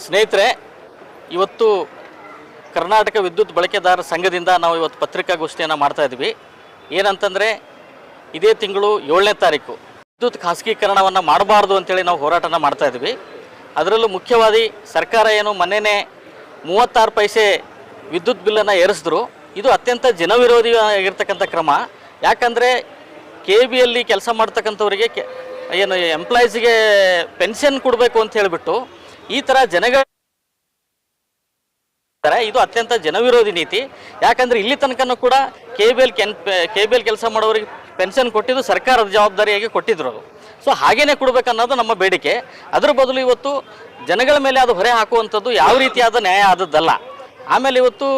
ಸ್ನೇಹಿತರೆ, ಇವತ್ತು ಕರ್ನಾಟಕ ವಿದ್ಯುತ್ ಬಳಕೆದಾರರ ಸಂಘದಿಂದ ನಾವು ಇವತ್ತು ಪತ್ರಿಕಾಗೋಷ್ಠಿಯನ್ನು ಮಾಡ್ತಾ ಇದ್ವಿ. ಏನಂತಂದರೆ, ಇದೇ ತಿಂಗಳು 7ನೇ ತಾರೀಕು ವಿದ್ಯುತ್ ಖಾಸಗೀಕರಣವನ್ನು ಮಾಡಬಾರ್ದು ಅಂತೇಳಿ ನಾವು ಹೋರಾಟನ ಮಾಡ್ತಾ ಇದ್ವಿ. ಅದರಲ್ಲೂ ಮುಖ್ಯವಾಗಿ ಸರ್ಕಾರ ಏನು ಮೊನ್ನೆನೇ 36 ಪೈಸೆ ವಿದ್ಯುತ್ ಬಿಲ್ಲನ್ನು ಏರಿಸಿದ್ರು. ಇದು ಅತ್ಯಂತ ಜನವಿರೋಧಿ ಆಗಿರ್ತಕ್ಕಂಥ ಕ್ರಮ. ಯಾಕಂದರೆ KBಯಲ್ಲಿ ಕೆಲಸ ಮಾಡ್ತಕ್ಕಂಥವರಿಗೆ ಏನು ಎಂಪ್ಲಾಯೀಸಿಗೆ ಪೆನ್ಷನ್ ಕೊಡಬೇಕು ಅಂತ ಹೇಳಿಬಿಟ್ಟು ಈ ಥರ ಇದು ಅತ್ಯಂತ ಜನವಿರೋಧಿ ನೀತಿ. ಯಾಕಂದರೆ ಇಲ್ಲಿ ತನಕನೂ ಕೂಡ KBL ಕೆಲಸ ಮಾಡೋರಿಗೆ ಪೆನ್ಷನ್ ಕೊಟ್ಟಿದ್ದು ಸರ್ಕಾರದ ಜವಾಬ್ದಾರಿಯಾಗಿ ಕೊಟ್ಟಿದ್ರು. ಸೊ ಹಾಗೇನೆ ಕೊಡಬೇಕನ್ನೋದು ನಮ್ಮ ಬೇಡಿಕೆ. ಅದರ ಬದಲು ಇವತ್ತು ಜನಗಳ ಮೇಲೆ ಅದು ಹೊರೆ ಹಾಕುವಂಥದ್ದು ಯಾವ ರೀತಿಯಾದ ನ್ಯಾಯ ಆದದ್ದಲ್ಲ. ಆಮೇಲೆ ಇವತ್ತು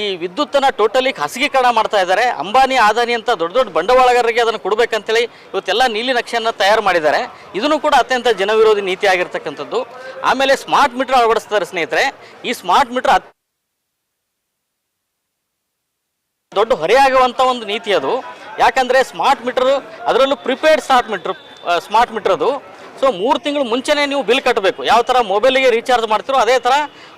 ಈ ವಿದ್ಯುತ್ತನ್ನು ಟೋಟಲಿ ಖಾಸಗೀಕರಣ ಮಾಡ್ತಾ ಇದ್ದಾರೆ. ಅಂಬಾನಿ, ಅದಾನಿ ಅಂತ ದೊಡ್ಡ ದೊಡ್ಡ ಬಂಡವಾಳಗಾರರಿಗೆ ಅದನ್ನು ಕೊಡಬೇಕಂತೇಳಿ ಇವತ್ತೆಲ್ಲ ನೀಲಿ ನಕ್ಷೆಯನ್ನು ತಯಾರು ಮಾಡಿದ್ದಾರೆ. ಇದನ್ನು ಕೂಡ ಅತ್ಯಂತ ಜನವಿರೋಧಿ ನೀತಿ ಆಗಿರ್ತಕ್ಕಂಥದ್ದು. ಆಮೇಲೆ ಸ್ಮಾರ್ಟ್ ಮೀಟರ್ ಅಳವಡಿಸ್ತಾರೆ ಸ್ನೇಹಿತರೆ. ಈ ಸ್ಮಾರ್ಟ್ ಮೀಟರ್ ದೊಡ್ಡ ಹೊರೆಯಾಗುವಂಥ ಒಂದು ನೀತಿ ಅದು. ಯಾಕಂದರೆ ಸ್ಮಾರ್ಟ್ ಮೀಟರು, ಅದರಲ್ಲೂ ಪ್ರಿಪೇಯ್ಡ್ ಸ್ಮಾರ್ಟ್ ಮೀಟರ್ ಅದು. ಸೊ 3 ತಿಂಗಳು ಮುಂಚೆನೇ ನೀವು ಬಿಲ್ ಕಟ್ಟಬೇಕು. ಯಾವ ಥರ ಮೊಬೈಲಿಗೆ ರೀಚಾರ್ಜ್ ಮಾಡ್ತೀರೋ ಅದೇ ಥರ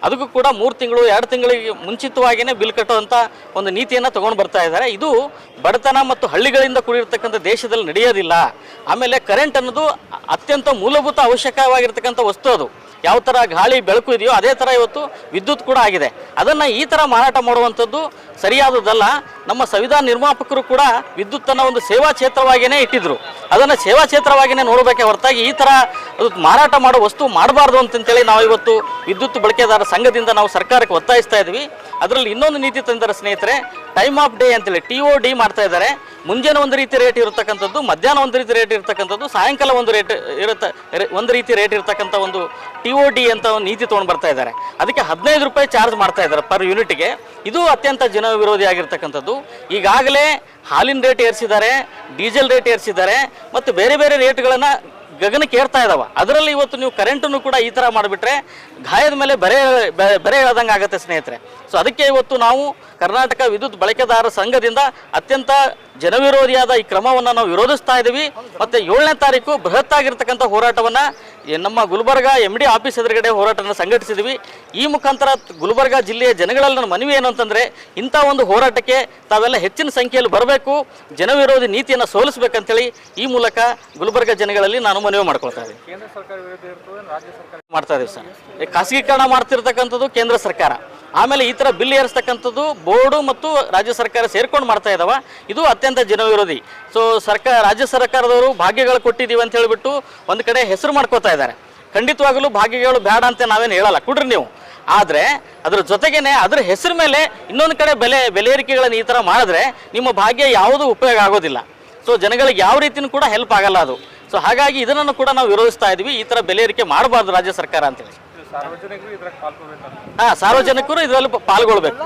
ಅದಕ್ಕೂ ಕೂಡ 3 ತಿಂಗಳು 2 ತಿಂಗಳಿಗೆ ಮುಂಚಿತವಾಗಿಯೇ ಬಿಲ್ ಕಟ್ಟುವಂಥ ಒಂದು ನೀತಿಯನ್ನು ತೊಗೊಂಡು ಬರ್ತಾ ಇದ್ದಾರೆ. ಇದು ಬಡತನ ಮತ್ತು ಹಳ್ಳಿಗಳಿಂದ ಕೂಡಿರ್ತಕ್ಕಂಥ ದೇಶದಲ್ಲಿ ನಡೆಯೋದಿಲ್ಲ. ಆಮೇಲೆ ಕರೆಂಟ್ ಅನ್ನೋದು ಅತ್ಯಂತ ಮೂಲಭೂತ ಅವಶ್ಯಕವಾಗಿರ್ತಕ್ಕಂಥ ವಸ್ತು. ಅದು ಯಾವ ಥರ ಗಾಳಿ ಬೆಳಕು ಇದೆಯೋ ಅದೇ ಥರ ಇವತ್ತು ವಿದ್ಯುತ್ ಕೂಡ ಆಗಿದೆ. ಅದನ್ನು ಈ ಥರ ಮಾರಾಟ ಮಾಡುವಂಥದ್ದು ಸರಿಯಾದದಲ್ಲ. ನಮ್ಮ ಸಂವಿಧಾನ ನಿರ್ಮಾಪಕರು ಕೂಡ ವಿದ್ಯುತ್ತನ್ನು ಒಂದು ಸೇವಾ ಕ್ಷೇತ್ರವಾಗಿಯೇ ಇಟ್ಟಿದ್ರು. ಅದನ್ನು ಸೇವಾ ಕ್ಷೇತ್ರವಾಗಿಯೇ ನೋಡಬೇಕೆ ಹೊರತಾಗಿ ಈ ಥರ ಮಾರಾಟ ಮಾಡೋ ವಸ್ತು ಮಾಡಬಾರ್ದು ಅಂತಂತೇಳಿ ನಾವು ಇವತ್ತು ವಿದ್ಯುತ್ ಬಳಕೆದಾರರ ಸಂಘದಿಂದ ನಾವು ಸರ್ಕಾರಕ್ಕೆ ಒತ್ತಾಯಿಸ್ತಾ ಇದ್ವಿ. ಅದರಲ್ಲಿ ಇನ್ನೊಂದು ನೀತಿ ತಂದರೆ ಸ್ನೇಹಿತರೆ, ಟೈಮ್ ಆಫ್ ಡೇ ಅಂತೇಳಿ TOD ಮಾಡ್ತಾ ಇದ್ದಾರೆ. ಮುಂಜಾನೆ ಒಂದು ರೀತಿ ರೇಟ್ ಇರತಕ್ಕಂಥದ್ದು, ಮಧ್ಯಾಹ್ನ ಒಂದು ರೀತಿ ರೇಟ್ ಇರತಕ್ಕಂಥದ್ದು, ಸಾಯಂಕಾಲ ಒಂದು ರೀತಿ ರೇಟ್ ಇರತಕ್ಕಂಥ ಒಂದು TOD ಅಂತ ಒಂದು ನೀತಿ ತೊಗೊಂಡು ಬರ್ತಾ ಇದ್ದಾರೆ. ಅದಕ್ಕೆ 15 ರೂಪಾಯಿ ಚಾರ್ಜ್ ಮಾಡ್ತಾ ಇದ್ದಾರೆ ಪರ್ ಯೂನಿಟ್ಗೆ. ಇದು ಅತ್ಯಂತ ಜನವಿರೋಧಿ ಆಗಿರ್ತಕ್ಕಂಥದ್ದು. ಈಗಾಗಲೇ ಹಾಲಿನ ರೇಟ್ ಏರಿಸಿದ್ದಾರೆ, ಡೀಸೆಲ್ ರೇಟ್ ಏರಿಸಿದ್ದಾರೆ, ಮತ್ತು ಬೇರೆ ಬೇರೆ ರೇಟ್ಗಳನ್ನು ಗಗನಕ್ಕೆ ಏರ್ತಾ ಇದ್ದಾವೆ. ಅದರಲ್ಲಿ ಇವತ್ತು ನೀವು ಕರೆಂಟನ್ನು ಕೂಡ ಈ ಥರ ಮಾಡಿಬಿಟ್ರೆ ಗಾಯದ ಮೇಲೆ ಬರೆ ಹೇಳ್ದಂಗೆ ಆಗುತ್ತೆ ಸ್ನೇಹಿತರೆ. ಸೊ ಅದಕ್ಕೆ ಇವತ್ತು ನಾವು ಕರ್ನಾಟಕ ವಿದ್ಯುತ್ ಬಳಕೆದಾರರ ಸಂಘದಿಂದ ಅತ್ಯಂತ ಜನವಿರೋಧಿಯಾದ ಈ ಕ್ರಮವನ್ನು ನಾವು ವಿರೋಧಿಸ್ತಾ ಇದ್ದೀವಿ. ಮತ್ತು 7ನೇ ತಾರೀಕು ಬೃಹತ್ತಾಗಿರ್ತಕ್ಕಂಥ ಹೋರಾಟವನ್ನು ನಮ್ಮ ಗುಲ್ಬರ್ಗ MD ಆಫೀಸ್ ಎದುರುಗಡೆ ಹೋರಾಟವನ್ನು ಸಂಘಟಿಸಿದ್ವಿ. ಈ ಮುಖಾಂತರ ಗುಲ್ಬರ್ಗ ಜಿಲ್ಲೆಯ ಜನಗಳಲ್ಲಿ ನನ್ನ ಮನವಿ ಏನು ಅಂತಂದರೆ, ಇಂಥ ಒಂದು ಹೋರಾಟಕ್ಕೆ ತಾವೆಲ್ಲ ಹೆಚ್ಚಿನ ಸಂಖ್ಯೆಯಲ್ಲಿ ಬರಬೇಕು, ಜನವಿರೋಧಿ ನೀತಿಯನ್ನು ಸೋಲಿಸಬೇಕಂತೇಳಿ ಈ ಮೂಲಕ ಗುಲ್ಬರ್ಗ ಜನಗಳಲ್ಲಿ ನಾನು ಮನವಿ ಮಾಡ್ಕೊಳ್ತಾ ಇದ್ದೀನಿ. ಕೇಂದ್ರ ಸರ್ಕಾರ ವಿರುದ್ಧ ಇರ್ತದೆ, ರಾಜ್ಯ ಸರ್ಕಾರ ಮಾಡ್ತಾ ಇದ್ದೀವಿ ಸರ್. ಖಾಸಗೀಕರಣ ಮಾಡ್ತಿರ್ತಕ್ಕಂಥದ್ದು ಕೇಂದ್ರ ಸರ್ಕಾರ. ಆಮೇಲೆ ಈ ಥರ ಬಿಲ್ ಏರಿಸ್ತಕ್ಕಂಥದ್ದು ಬೋರ್ಡು ಮತ್ತು ರಾಜ್ಯ ಸರ್ಕಾರ ಸೇರ್ಕೊಂಡು ಮಾಡ್ತಾ ಇದ್ದಾವೆ. ಇದು ಅತ್ಯಂತ ಜನವಿರೋಧಿ. ಸೊ ರಾಜ್ಯ ಸರ್ಕಾರದವರು ಭಾಗ್ಯಗಳು ಕೊಟ್ಟಿದ್ದೀವಿ ಅಂತ ಹೇಳಿಬಿಟ್ಟು ಒಂದು ಕಡೆ ಹೆಸರು ಮಾಡ್ಕೋತಾ ಇದ್ದಾರೆ. ಖಂಡಿತವಾಗಲೂ ಭಾಗ್ಯಗಳು ಬೇಡ ಅಂತ ನಾವೇನು ಹೇಳಲ್ಲ, ಕೊಡ್ರಿ ನೀವು. ಆದರೆ ಅದರ ಜೊತೆಗೇನೆ ಅದರ ಹೆಸರು ಮೇಲೆ ಇನ್ನೊಂದು ಕಡೆ ಬೆಲೆ ಏರಿಕೆಗಳನ್ನು ಈ ಥರ ಮಾಡಿದ್ರೆ ನಿಮ್ಮ ಭಾಗ್ಯ ಯಾವುದೂ ಉಪಯೋಗ ಆಗೋದಿಲ್ಲ. ಸೊ ಜನಗಳಿಗೆ ಯಾವ ರೀತಿಯೂ ಕೂಡ ಹೆಲ್ಪ್ ಆಗಲ್ಲ ಅದು. ಸೊ ಹಾಗಾಗಿ ಇದನ್ನು ಕೂಡ ನಾವು ವಿರೋಧಿಸ್ತಾ ಇದ್ವಿ. ಈ ಥರ ಬೆಲೆ ಏರಿಕೆ ಮಾಡಬಾರ್ದು ರಾಜ್ಯ ಸರ್ಕಾರ ಅಂತೇಳಿ. ಸಾರ್ವಜನಿಕರು ಇದರಲ್ಲಿ ಪಾಲ್ಗೊಳ್ಬೇಕು.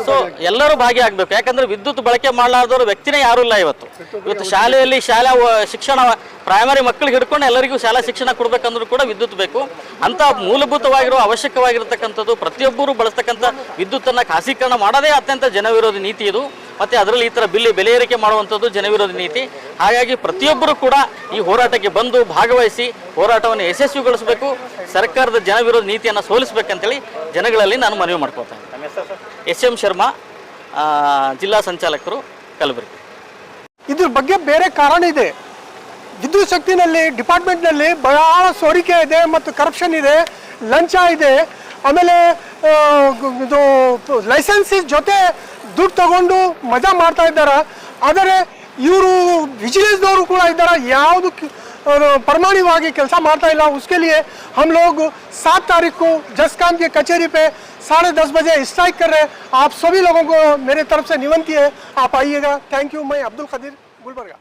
ಸೊ ಎಲ್ಲರೂ ಭಾಗಿಯಾಗಬೇಕು. ಯಾಕಂದ್ರೆ ವಿದ್ಯುತ್ ಬಳಕೆ ಮಾಡಲಾರ್ದವರು ವ್ಯಕ್ತಿನೇ ಯಾರೂ ಇಲ್ಲ. ಇವತ್ತು ಶಾಲೆಯಲ್ಲಿ ಶಾಲಾ ಶಿಕ್ಷಣ ಪ್ರೈಮರಿ ಮಕ್ಕಳಿಗೆ ಹಿಡ್ಕೊಂಡು ಎಲ್ಲರಿಗೂ ಶಾಲಾ ಶಿಕ್ಷಣ ಕೊಡ್ಬೇಕಂದ್ರೂ ಕೂಡ ವಿದ್ಯುತ್ ಬೇಕು. ಅಂತ ಮೂಲಭೂತವಾಗಿರೋ ಅವಶ್ಯಕವಾಗಿರ್ತಕ್ಕಂಥದ್ದು ಪ್ರತಿಯೊಬ್ಬರು ಬಳಸ್ತಕ್ಕಂಥ ವಿದ್ಯುತ್ತನ್ನು ಖಾಸಗೀಕರಣ ಮಾಡೋದೇ ಅತ್ಯಂತ ಜನವಿರೋಧಿ ನೀತಿ ಇದು. ಮತ್ತು ಅದರಲ್ಲಿ ಈ ಥರ ಬೆಲೆ ಏರಿಕೆ ಮಾಡುವಂಥದ್ದು ಜನವಿರೋಧಿ ನೀತಿ. ಹಾಗಾಗಿ ಪ್ರತಿಯೊಬ್ಬರು ಕೂಡ ಈ ಹೋರಾಟಕ್ಕೆ ಬಂದು ಭಾಗವಹಿಸಿ ಹೋರಾಟವನ್ನು ಯಶಸ್ವಿಗೊಳಿಸಬೇಕು. ಸರ್ಕಾರದ ಜನವಿರೋಧಿ ನೀತಿಯನ್ನು ಸೋಲಿಸಬೇಕಂತೇಳಿ ಜನಗಳಲ್ಲಿ ನಾನು ಮನವಿ ಮಾಡ್ಕೊಳ್ತೇನೆ. SM ಶರ್ಮಾ, ಜಿಲ್ಲಾ ಸಂಚಾಲಕರು, ಕಲಬುರಗಿ. ಇದ್ರ ಬಗ್ಗೆ ಬೇರೆ ಕಾರಣ ಇದೆ. ವಿದ್ಯುತ್ ಶಕ್ತಿನಲ್ಲಿ ಡಿಪಾರ್ಟ್ಮೆಂಟ್ನಲ್ಲಿ ಬಹಳ ಸೋರಿಕೆ ಇದೆ ಮತ್ತು ಕರಪ್ಷನ್ ಇದೆ, ಲಂಚ ಇದೆ. ಆಮೇಲೆ ಇದು ಲೈಸೆನ್ಸ್ ಜೊತೆ ದುಡ್ಡು ತಗೊಂಡು ಮಜಾ ಮಾಡ್ತಾ ಇದ್ದಾರೆ. ಆದರೆ ಇವರು ವಿಜಿಲೆನ್ಸ್ದವರು ಕೂಡ ಇದ್ದಾರೆ, ಯಾವುದು प्रमाणिकವಾಗಿ ಕೆಲಸ ಮಾಡ್ತಾ ಇಲ್ಲ. उसके लिए हम लोग 7 तारीख को जसकाम की कचहरी पे 10:30 बजे स्ट्राइक कर रहे हैं. आप सभी लोगों को मेरे तरफ से निमंत्रण है, आप आइएगा. Thank you. मैं अब्दुल खदीर, गुलबर्गा.